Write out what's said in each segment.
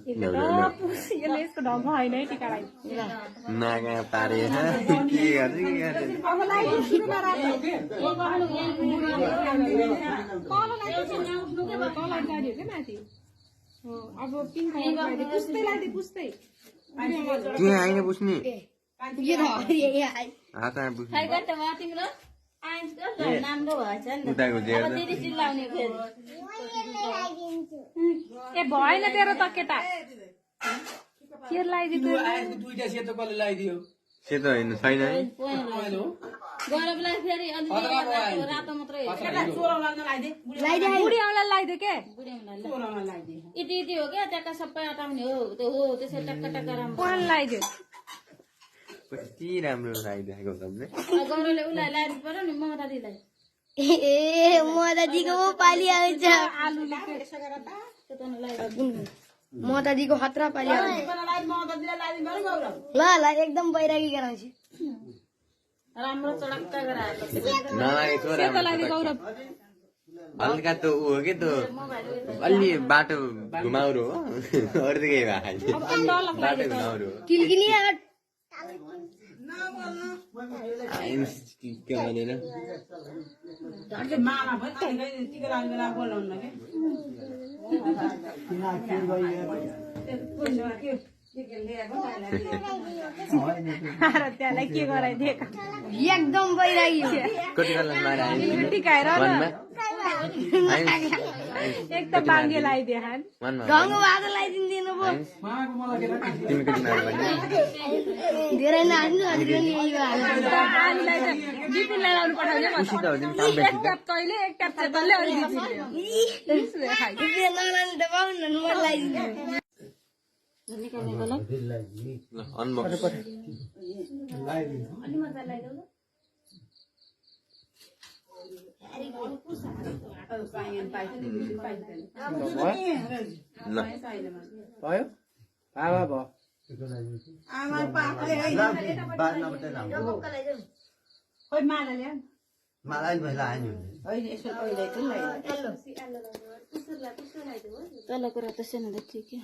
यसले यसको ढङ्ग होइन है टिका लगाइ नागा पारे के गर्ने अब पिङ्क पुस्दै लाग्दै पुस्दै के आइन पुस्ने हात पुस्ने ए भएन तेरो त केटा के लगाइदियो सेतो होइन छैन है बुढी औँलालाई लगाइदियो के इति हो क्या ट्याक्का सबै हटाउने हो त्यो हो त्यसै टक्का टक्का राम्रो कोन लगाइदियो कति राम्रो लगाइदिएको तपाईँले गौरवले उसलाई लगाइदिनु पर्यो नि ममता दिदीलाई ए ममताजीको पाली आउँछ ममताजीको खतरा पाली आउँछ ल ल एकदम बैरागी गराउँछु राम्रो चडक्का गराएर नलागेको राम्रो हल्का त ऊ हो कि त्यो अलि बाटो घुमाउरो हो अरू त केही भएको बाटो घुमाउरो हो किलकिली के भनेर त्यहाँलाई के गराइदिएको एकदम बैरागी कति बेला मारे टिकाएर एक त बाङ्गे लगाइदिए खान ढङ्ग भएको लगाइदिनु भयो तिमी कति मारे भने धेरै नाच्नु आलीलाई त बिपिनलाई लाउनु पठाउने एक ट्याप तैँले एक ट्याप चाहिँ तैँले अलि तल कुरा त सानो ठिक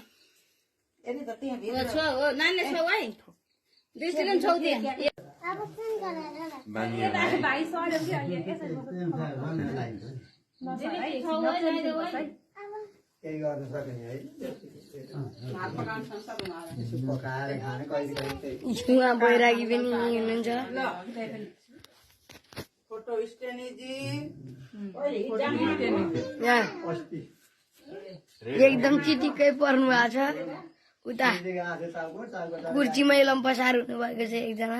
नानीले छौ है दृष्टिले छौ भाइ सर्यो कि अहिले केही गर्न सकिने है पकाएर खाने कहिले उहाँ बैरागी पनि हुनुहुन्छ फोटो स्टेनीजी एकदम चिटिक्कै पर्नु भएको छ उता कुर्चीमै लम्पसार हुनुभएको छ एकजना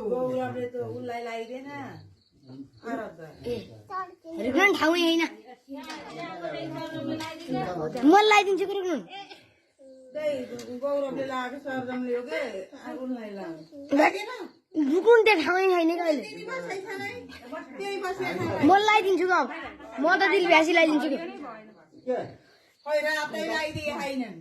गौरवले त उसलाई लगाइदिएन ठाउँै होइन म लगाइदिन्छु रुक्नु गौरवले लगाएको सरजमले हो कि उसलाई रुक्नु त्यहाँ ठाउँै छैन कहिले म लगाइदिन्छु ग म त दिल भ्यासी लगाइदिन्छु रातै लगाइदिए छैनन्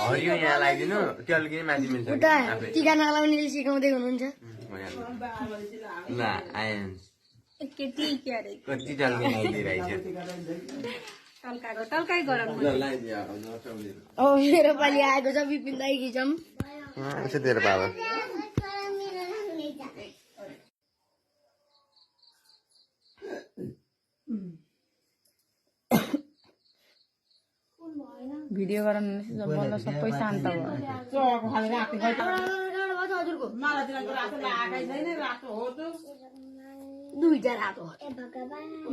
हरियो यहाँ लगाइदिनु त्यो अलिकति माथि मिल्छ उता टिका नलाउनेले सिकाउँदै हुनुहुन्छ ल आएन केटी के अरे कति टल्के लगाइदिइरहेछ टल्काइ गरौँ औ मेरो पालि आएको छ विपिन दाइ खिचौँ यसो तेरो बाबा भिडियो गराउनु बल्ल सबै शान्त भयो दुईटा रातो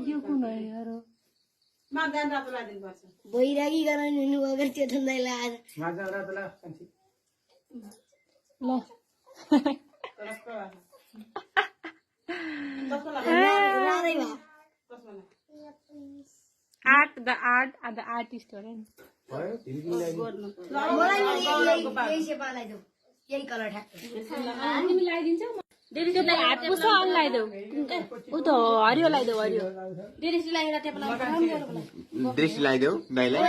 यो कुन हो यार बैरागी गराउनु हुनुभएको चेतन दाइलाई आज ल art the art and the artist हो नि मलाई यही सेपा लगाइदेऊ यही कलर ठ्याक्कै तिमी लगाइदिन्छौ दिदीलाई हात उसो अन लगाइदेऊ ऊ त हरियो लगाइदेऊ हरियो दिदीलाई एउटा टेप लाउनु पर्छ मेरो दृष्टि लगाइदेऊ दाइलाई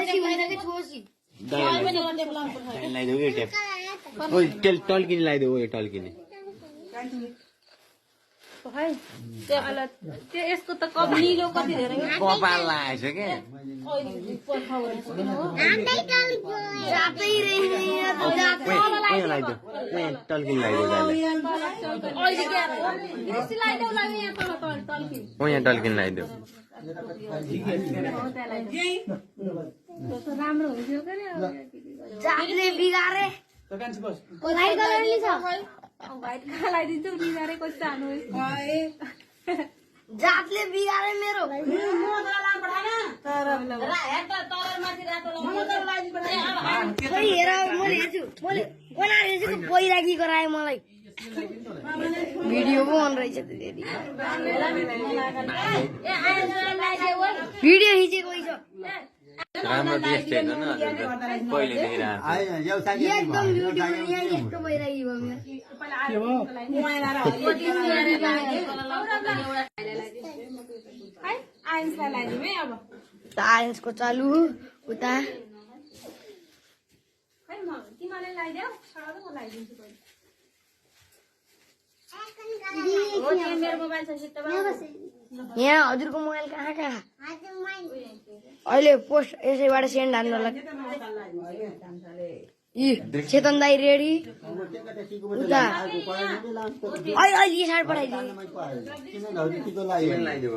पनि एउटा टेप लाउनु पर्छ लगाइदेऊ कि ट्याप ओइ टल्किने लगाइदेऊ ओइ टल्किने त्यो यसको त कप निलो कति धेरै कपाल लगाएछ के टल्किने लगाइदेऊ दाइलाई यहाँ टल्किने लगाइदेऊ राम्रो हुन्थ्यो के जातले बिगारे भाइट लगाइदिन्छु बिगारेको चाहनु जातले बिगारे मेरो खोइ हेर मैले हेर्छु मैले बनाएर हेर्छु पहिराकी गराए मलाई भिडियो पो अन रहेछ त्यति भिडियो खिचेको छ राम्रो देख्छ होइन पहिलेदेखि आएन यो साथी एकदम ब्युटिफुल यहाँ यस्तो भइरहेको भयो आइन्सलाई लगाइदिउँ है अब साइन्सको चालु उता खै म तिमीले लगाइदेऊ छाडा म लगाइदिन्छु मेरो मोबाइल छ सित्तमा यहाँ हजुरको मोबाइल कहाँ कहाँ अहिले पोस्ट यसैबाट सेन्ड हान्न लाग्यो यी चेतन दाई रेडी उता अहिले यो साइड पठाइदिए लगाइदेऊ